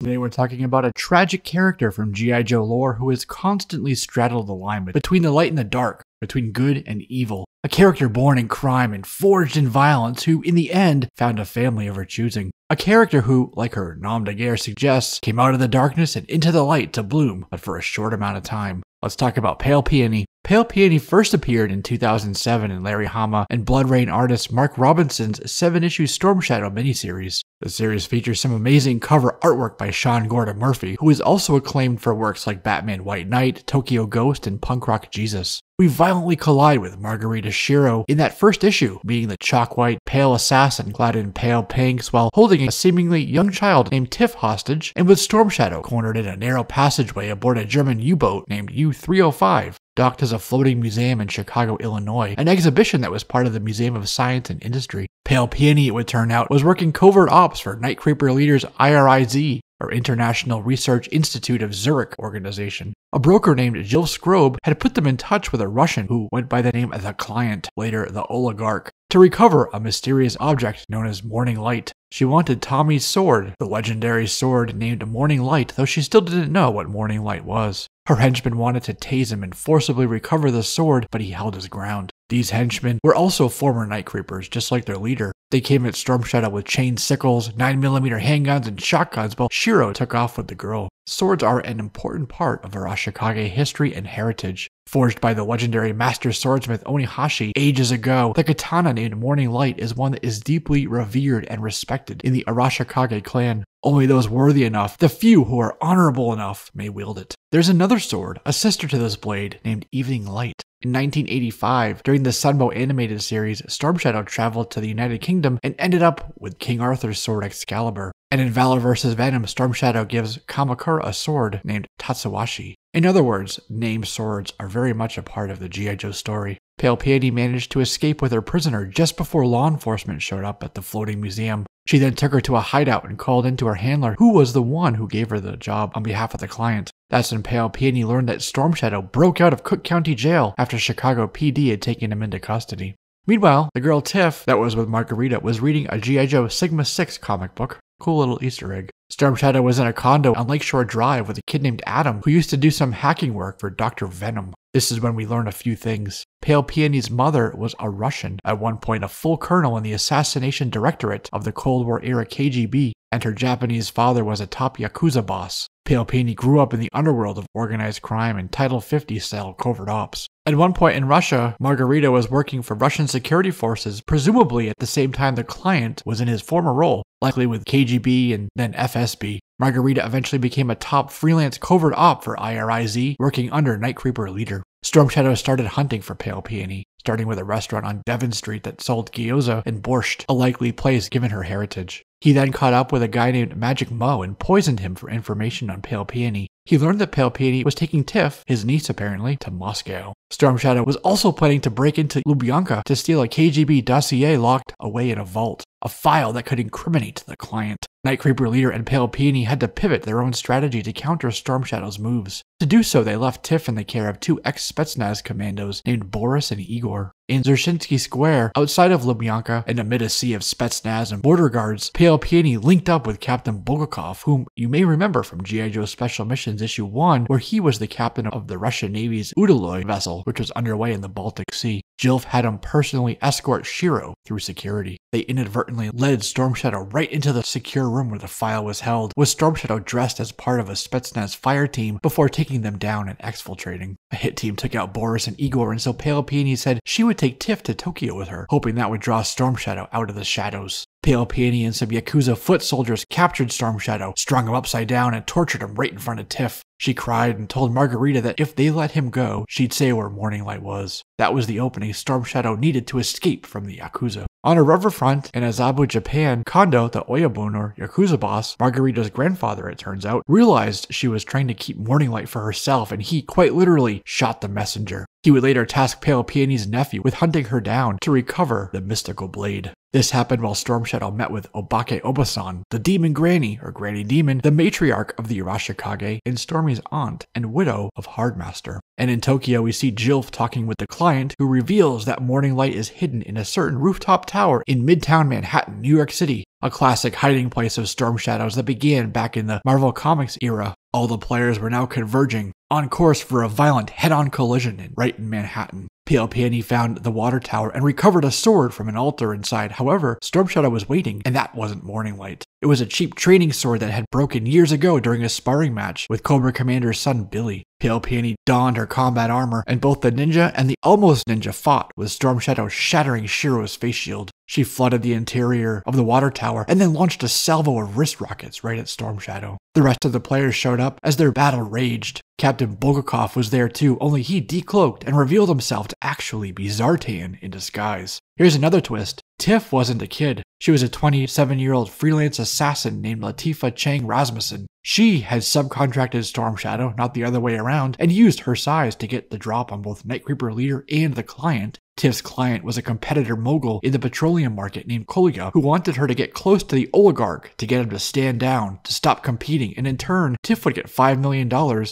Today we're talking about a tragic character from G.I. Joe lore who has constantly straddled the line between the light and the dark, between good and evil. A character born in crime and forged in violence who, in the end, found a family of her choosing. A character who, like her nom de guerre suggests, came out of the darkness and into the light to bloom, but for a short amount of time. Let's talk about Pale Peony. Pale Peony first appeared in 2007 in Larry Hama and Blood Rain artist Mark Robinson's 7-issue Storm Shadow miniseries. The series features some amazing cover artwork by Sean Gordon Murphy, who is also acclaimed for works like Batman White Knight, Tokyo Ghost, and Punk Rock Jesus. We violently collide with Margarita Shiro in that first issue, being the chalk-white, pale assassin clad in pale pinks while holding a seemingly young child named Tiff hostage, and with Storm Shadow cornered in a narrow passageway aboard a German U-boat named U-305. Docked as a floating museum in Chicago, Illinois, an exhibition that was part of the Museum of Science and Industry. Pale Peony, it would turn out, was working covert ops for Night Creeper leaders IRIZ, or International Research Institute of Zurich organization. A broker named Jill Scrobe had put them in touch with a Russian who went by the name of the Client, later the Oligarch, to recover a mysterious object known as Morning Light. She wanted Tommy's sword, the legendary sword named Morning Light, though she still didn't know what Morning Light was. Her henchmen wanted to tase him and forcibly recover the sword, but he held his ground. These henchmen were also former Night Creepers, just like their leader. They came at Storm Shadow with chain sickles, 9mm handguns, and shotguns, while Shiro took off with the girl. Swords are an important part of Arashikage history and heritage. Forged by the legendary master swordsmith Onihashi ages ago, the katana named Morning Light is one that is deeply revered and respected in the Arashikage clan. Only those worthy enough, the few who are honorable enough, may wield it. There's another sword, a sister to this blade, named Evening Light. In 1985, during the Sunbow animated series, Storm Shadow traveled to the United Kingdom and ended up with King Arthur's sword Excalibur. And in Valor vs. Venom, Storm Shadow gives Kamakura a sword named Tatsuwashi. In other words, named swords are very much a part of the G.I. Joe story. Pale Peony managed to escape with her prisoner just before law enforcement showed up at the floating museum. She then took her to a hideout and called into her handler, who was the one who gave her the job on behalf of the client. That's when Pale Peony learned that Storm Shadow broke out of Cook County Jail after Chicago PD had taken him into custody. Meanwhile, the girl Tiff, that was with Margarita, was reading a G.I. Joe Sigma 6 comic book. Cool little Easter egg. Storm Shadow was in a condo on Lakeshore Drive with a kid named Adam who used to do some hacking work for Dr. Venom. This is when we learn a few things. Pale Peony's mother was a Russian, at one point a full colonel in the Assassination Directorate of the Cold War era KGB, and her Japanese father was a top Yakuza boss. Pale Peony grew up in the underworld of organized crime and Title 50 style covert ops. At one point in Russia, Margarita was working for Russian security forces, presumably at the same time the client was in his former role, likely with KGB and then FSB. Margarita eventually became a top freelance covert op for IRIZ, working under Night Creeper leader. Storm Shadow started hunting for Pale Peony, starting with a restaurant on Devon Street that sold gyoza and borscht, a likely place given her heritage. He then caught up with a guy named Magic Mo and poisoned him for information on Pale Peony. He learned that Pale Peony was taking Tiff, his niece apparently, to Moscow. Storm Shadow was also planning to break into Lubyanka to steal a KGB dossier locked away in a vault, a file that could incriminate the client. Night Creeper leader and Pale Peony had to pivot their own strategy to counter Storm Shadow's moves. To do so, they left Tiff in the care of two ex-Spetsnaz commandos named Boris and Igor. In Dzerzhinsky Square, outside of Lubyanka, and amid a sea of Spetsnaz and border guards, Pale Peony linked up with Captain Bulgakov, whom you may remember from G.I. Joe Special Missions Issue 1, where he was the captain of the Russian Navy's Udaloy vessel, which was underway in the Baltic Sea. Jilf had him personally escort Shiro through security. They inadvertently led Storm Shadow right into the secure room where the file was held, with Storm Shadow dressed as part of a Spetsnaz fire team before taking them down and exfiltrating. A hit team took out Boris and Igor, and so Pale Peony said she would take Tiff to Tokyo with her, hoping that would draw Storm Shadow out of the shadows. Pale Peony and some Yakuza foot soldiers captured Storm Shadow, strung him upside down, and tortured him right in front of Tiff. She cried and told Margarita that if they let him go, she'd say where Morning Light was. That was the opening Storm Shadow needed to escape from the Yakuza. On a riverfront in Azabu, Japan, Kondo, the Oyabun or Yakuza boss, Margarita's grandfather it turns out, realized she was trying to keep Morning Light for herself, and he, quite literally, shot the messenger. He would later task Pale Peony's nephew with hunting her down to recover the mystical blade. This happened while Storm Shadow met with Obake Obasan, the demon granny, or granny demon, the matriarch of the Arashikage, and Stormy's aunt and widow of Hardmaster. And in Tokyo, we see Jilf talking with the client, who reveals that Morning Light is hidden in a certain rooftop tower in Midtown Manhattan, New York City, a classic hiding place of Storm Shadows that began back in the Marvel Comics era. All the players were now converging, on course for a violent head-on collision right in Manhattan. Pale Peony found the water tower and recovered a sword from an altar inside. However, Storm Shadow was waiting, and that wasn't Morning Light. It was a cheap training sword that had broken years ago during a sparring match with Cobra Commander's son Billy. Pale Peony donned her combat armor, and both the ninja and the almost ninja fought, with Storm Shadow shattering Shiro's face shield. She flooded the interior of the water tower and then launched a salvo of wrist rockets right at Storm Shadow. The rest of the players showed up as their battle raged. Captain Bulgakov was there too, only he decloaked and revealed himself to actually be Zartan in disguise. Here's another twist. Tiff wasn't a kid. She was a 27-year-old freelance assassin named Latifa Chang Rasmussen. She had subcontracted Storm Shadow, not the other way around, and used her size to get the drop on both Night Creeper Leader and the client. Tiff's client was a competitor mogul in the petroleum market named Kolya, who wanted her to get close to the oligarch to get him to stand down, to stop competing, and in turn, Tiff would get $5 million,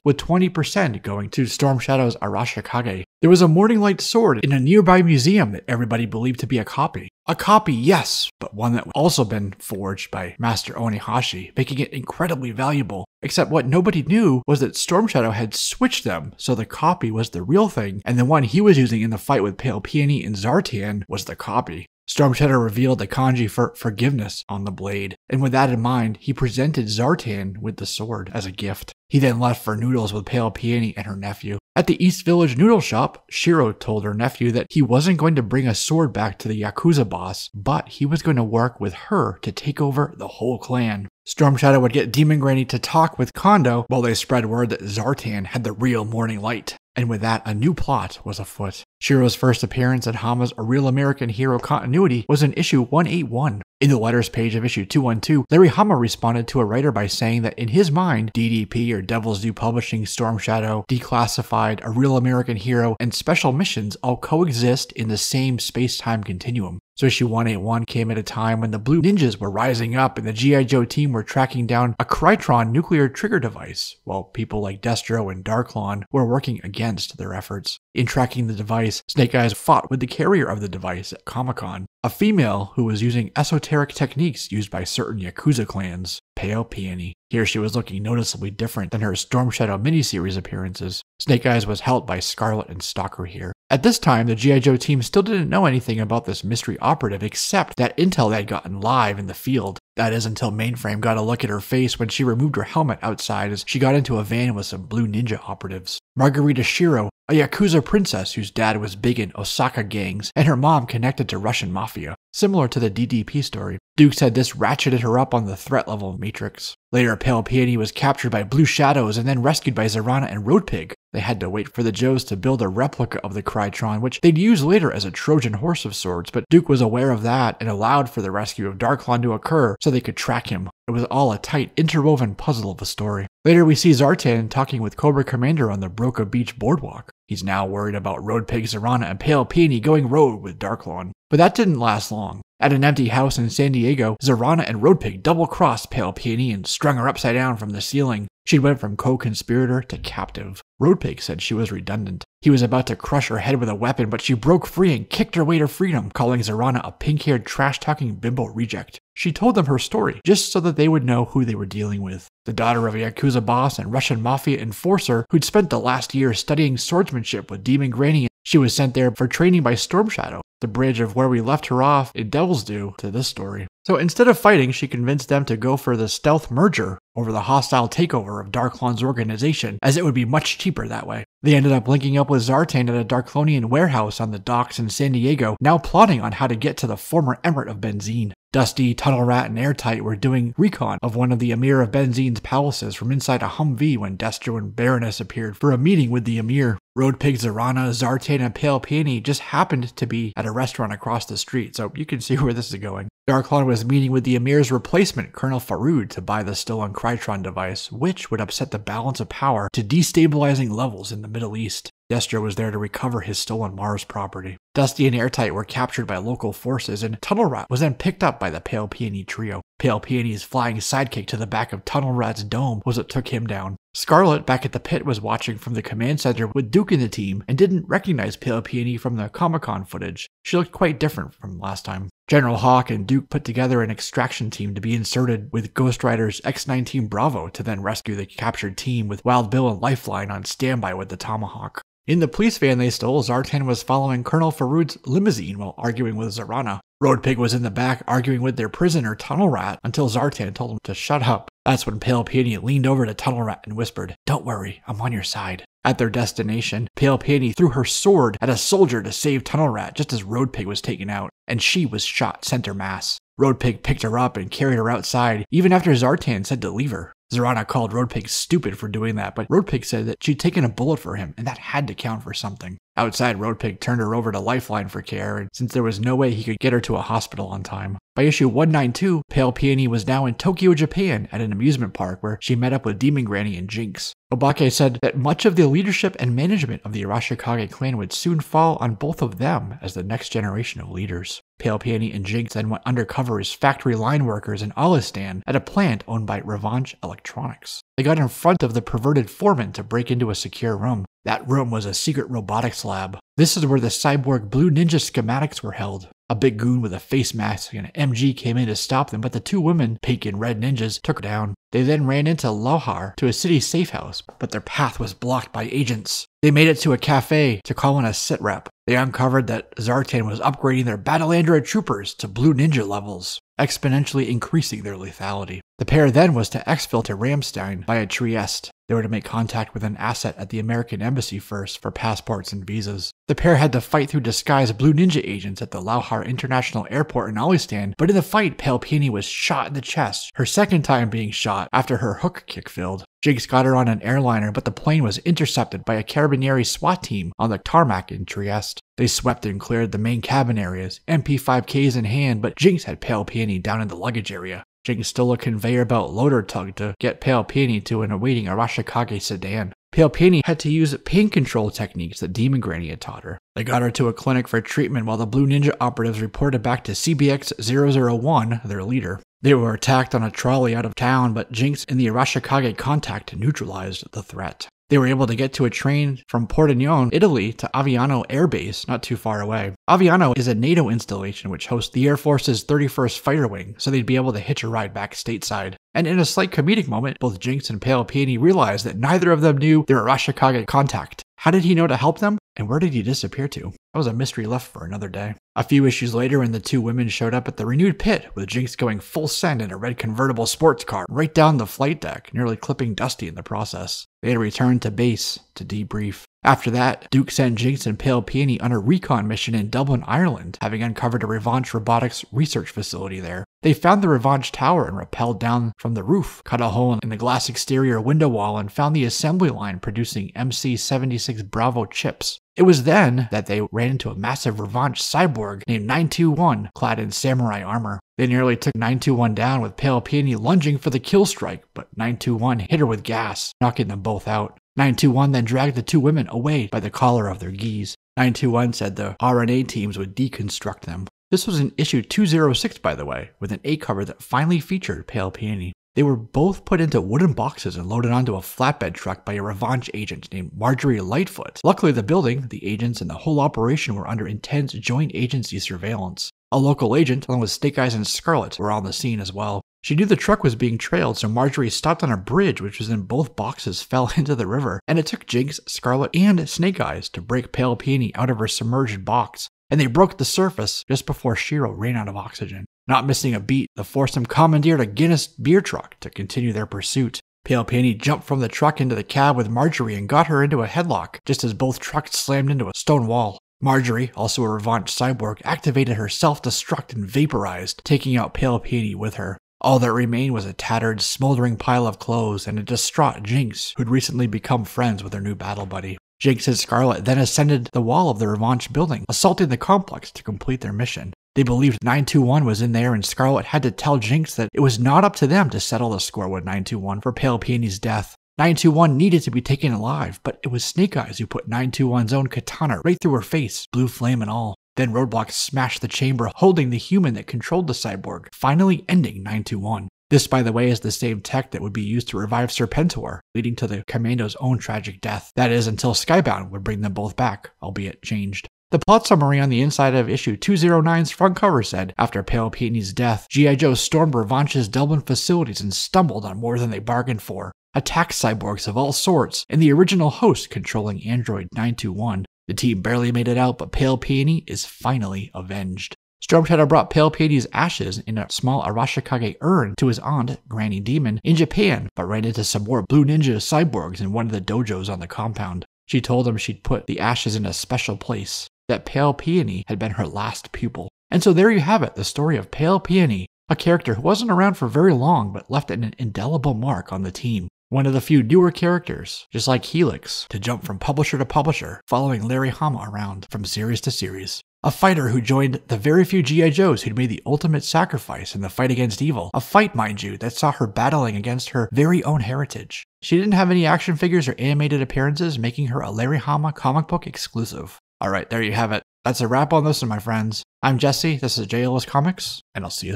with 20% going to Storm Shadow's Arashikage. There was a Morning Light sword in a nearby museum that everybody believed to be a copy. A copy, yes, but one that had also been forged by Master Onihashi, making it incredibly valuable. Except what nobody knew was that Storm Shadow had switched them, so the copy was the real thing, and the one he was using in the fight with Pale Peony and Zartan was the copy. Storm Shadow revealed the kanji for forgiveness on the blade, and with that in mind, he presented Zartan with the sword as a gift. He then left for noodles with Pale Peony and her nephew. At the East Village noodle shop, Shiro told her nephew that he wasn't going to bring a sword back to the Yakuza boss, but he was going to work with her to take over the whole clan. Storm Shadow would get Demon Granny to talk with Kondo while they spread word that Zartan had the real Morning Light. And with that, a new plot was afoot. Shiro's first appearance in Hama's A Real American Hero continuity was in issue 181. In the letters page of issue 212, Larry Hama responded to a writer by saying that in his mind, DDP or Devil's Due Publishing, Storm Shadow, Declassified, A Real American Hero, and Special Missions all coexist in the same space-time continuum. So issue 181 came at a time when the Blue Ninjas were rising up and the G.I. Joe team were tracking down a Krytron nuclear trigger device, while people like Destro and Darklon were working against their efforts. In tracking the device, Snake Eyes fought with the carrier of the device at Comic-Con, a female who was using esoteric techniques used by certain Yakuza clans, Pale Peony. Here she was looking noticeably different than her Storm Shadow miniseries appearances. Snake Eyes was held by Scarlet and Stalker here. At this time, the G.I. Joe team still didn't know anything about this mystery operative except that intel had gotten live in the field. That is until Mainframe got a look at her face when she removed her helmet outside as she got into a van with some Blue Ninja operatives. Margarita Shiro, a Yakuza princess whose dad was big in Osaka gangs and her mom connected to Russian mafia, similar to the DDP story. Duke said this ratcheted her up on the threat level matrix. Later, Pale Peony was captured by Blue Shadows and then rescued by Zarana and Roadpig. They had to wait for the Joes to build a replica of the Krytron, which they'd use later as a Trojan horse of sorts, but Duke was aware of that and allowed for the rescue of Darklon to occur so they could track him. It was all a tight, interwoven puzzle of a story. Later, we see Zartan talking with Cobra Commander on the Broca Beach boardwalk. He's now worried about Roadpig, Zarana, and Pale Peony going rogue with Darklon. But that didn't last long. At an empty house in San Diego, Zarana and Roadpig double-crossed Pale Peony and strung her upside down from the ceiling. She went from co-conspirator to captive. Roadpig said she was redundant. He was about to crush her head with a weapon, but she broke free and kicked her way to freedom, calling Zarana a pink-haired, trash-talking bimbo reject. She told them her story, just so that they would know who they were dealing with. The daughter of a Yakuza boss and Russian mafia enforcer who'd spent the last year studying swordsmanship with Demon Granny. She was sent there for training by Storm Shadow, the bridge of where we left her off in Devil's Due to this story. So instead of fighting, she convinced them to go for the stealth merger over the hostile takeover of Darklon's organization, as it would be much cheaper that way. They ended up linking up with Zartan at a Darklonian warehouse on the docks in San Diego, now plotting on how to get to the former emirate of Benzine. Dusty, Tunnel Rat, and Airtight were doing recon of one of the Emir of Benzine's palaces from inside a Humvee when Destro and Baroness appeared for a meeting with the Emir. Roadpig, Zarana, Zartan, and Pale Peony just happened to be at a restaurant across the street, so you can see where this is going. Darklon was meeting with the Emir's replacement, Colonel Faroud, to buy the stolen Krytron device, which would upset the balance of power to destabilizing levels in the Middle East. Destro was there to recover his stolen Mars property. Dusty and Airtight were captured by local forces, and Tunnel Rat was then picked up by the Pale Peony trio. Pale Peony's flying sidekick to the back of Tunnel Rat's dome was what took him down. Scarlet, back at the pit, was watching from the command center with Duke in the team and didn't recognize Pale Peony from the Comic-Con footage. She looked quite different from last time. General Hawk and Duke put together an extraction team to be inserted with Ghost Rider's X-19 Bravo to then rescue the captured team with Wild Bill and Lifeline on standby with the Tomahawk. In the police van they stole, Zartan was following Colonel Faroud's limousine while arguing with Zarana. Road Pig was in the back arguing with their prisoner Tunnel Rat until Zartan told him to shut up. That's when Pale Peony leaned over to Tunnel Rat and whispered, "Don't worry, I'm on your side." At their destination, Pale Peony threw her sword at a soldier to save Tunnel Rat just as Road Pig was taken out, and she was shot center mass. Road Pig picked her up and carried her outside, even after Zartan said to leave her. Zarana called Road Pig stupid for doing that, but Road Pig said that she'd taken a bullet for him, and that had to count for something. Outside, Road Pig turned her over to Lifeline for care, and since there was no way he could get her to a hospital on time. By issue 192, Pale Peony was now in Tokyo, Japan, at an amusement park where she met up with Demon Granny and Jinx. Obake said that much of the leadership and management of the Arashikage clan would soon fall on both of them as the next generation of leaders. Pale Peony and Jinx then went undercover as factory line workers in Alistan at a plant owned by Revanche Electronics. They got in front of the perverted foreman to break into a secure room. That room was a secret robotics lab. This is where the cyborg Blue Ninja schematics were held. A big goon with a face mask and an MG came in to stop them, but the two women, pink and red ninjas, took her down. They then ran into Lohar to a city safe house, but their path was blocked by agents. They made it to a cafe to call in a sitrep. They uncovered that Zartan was upgrading their battle android troopers to Blue Ninja levels, exponentially increasing their lethality. The pair then was to exfil to Ramstein via Trieste. They were to make contact with an asset at the American embassy first for passports and visas. The pair had to fight through disguised Blue Ninja agents at the Lohar International Airport in Alistan, but in the fight, Pale Peony was shot in the chest, her second time being shot after her hook kick failed. Jinx got her on an airliner, but the plane was intercepted by a Carabinieri SWAT team on the tarmac in Trieste. They swept and cleared the main cabin areas, MP5Ks in hand, but Jinx had Pale Peony down in the luggage area. Jinx stole a conveyor belt loader tug to get Pale Peony to an awaiting Arashikage sedan. Pale Peony had to use pain control techniques that Demon Granny had taught her. They got her to a clinic for treatment while the Blue Ninja operatives reported back to CBX-001, their leader. They were attacked on a trolley out of town, but Jinx and the Arashikage contact neutralized the threat. They were able to get to a train from Pordenone, Italy, to Aviano Air Base, not too far away. Aviano is a NATO installation which hosts the Air Force's 31st Fighter Wing, so they'd be able to hitch a ride back stateside. And in a slight comedic moment, both Jinx and Pale Peony realized that neither of them knew their Arashikage contact. How did he know to help them? And where did he disappear to? That was a mystery left for another day. A few issues later, when the two women showed up at the renewed pit, with Jinx going full send in a red convertible sports car right down the flight deck, nearly clipping Dusty in the process. They had returned to base to debrief. After that, Duke sent Jinx and Pale Peony on a recon mission in Dublin, Ireland, having uncovered a Revanche robotics research facility there. They found the Revanche tower and rappelled down from the roof, cut a hole in the glass exterior window wall, and found the assembly line producing MC-76 Bravo chips. It was then that they ran into a massive Revanche cyborg named 921, clad in samurai armor. They nearly took 921 down with Pale Peony lunging for the kill strike, but 921 hit her with gas, knocking them both out. 921 then dragged the two women away by the collar of their gis. 921 said the RNA teams would deconstruct them. This was in issue 206, by the way, with an A cover that finally featured Pale Peony. They were both put into wooden boxes and loaded onto a flatbed truck by a Revanche agent named Marjorie Lightfoot. Luckily, the building, the agents, and the whole operation were under intense joint agency surveillance. A local agent, along with Snake Eyes and Scarlet, were on the scene as well. She knew the truck was being trailed, so Marjorie stopped on a bridge which was in both boxes fell into the river, and it took Jinx, Scarlet, and Snake Eyes to break Pale Peony out of her submerged box, and they broke the surface just before Shiro ran out of oxygen. Not missing a beat, the foursome commandeered a Guinness beer truck to continue their pursuit. Pale Peony jumped from the truck into the cab with Marjorie and got her into a headlock, just as both trucks slammed into a stone wall. Marjorie, also a Revanche cyborg, activated her self-destruct and vaporized, taking out Pale Peony with her. All that remained was a tattered, smoldering pile of clothes and a distraught Jinx, who'd recently become friends with her new battle buddy. Jinx and Scarlet then ascended the wall of the Revanche building, assaulting the complex to complete their mission. They believed 921 was in there, and Scarlet had to tell Jinx that it was not up to them to settle the score with 921 for Pale Peony's death. 921 needed to be taken alive, but it was Snake Eyes who put 921's own katana right through her face, blue flame and all. Then Roadblock smashed the chamber, holding the human that controlled the cyborg, finally ending 921. This, by the way, is the same tech that would be used to revive Serpentor, leading to the Commando's own tragic death. That is, until Skybound would bring them both back, albeit changed. The plot summary on the inside of issue 209's front cover said, after Pale Peony's death, G.I. Joe stormed Revanche's Dublin facilities and stumbled on more than they bargained for. Attacked cyborgs of all sorts, and the original host controlling Android 921. The team barely made it out, but Pale Peony is finally avenged. Storm Shadow brought Pale Peony's ashes in a small Arashikage urn to his aunt, Granny Demon, in Japan, but ran into some more Blue Ninja cyborgs in one of the dojos on the compound. She told him she'd put the ashes in a special place, that Pale Peony had been her last pupil. And so there you have it, the story of Pale Peony, a character who wasn't around for very long but left an indelible mark on the team. One of the few newer characters, just like Helix, to jump from publisher to publisher, following Larry Hama around from series to series. A fighter who joined the very few G.I. Joes who'd made the ultimate sacrifice in the fight against evil. A fight, mind you, that saw her battling against her very own heritage. She didn't have any action figures or animated appearances, making her a Larry Hama comic book exclusive. Alright, there you have it. That's a wrap on this one, my friends. I'm Jesse, this is JLS Comics, and I'll see you soon.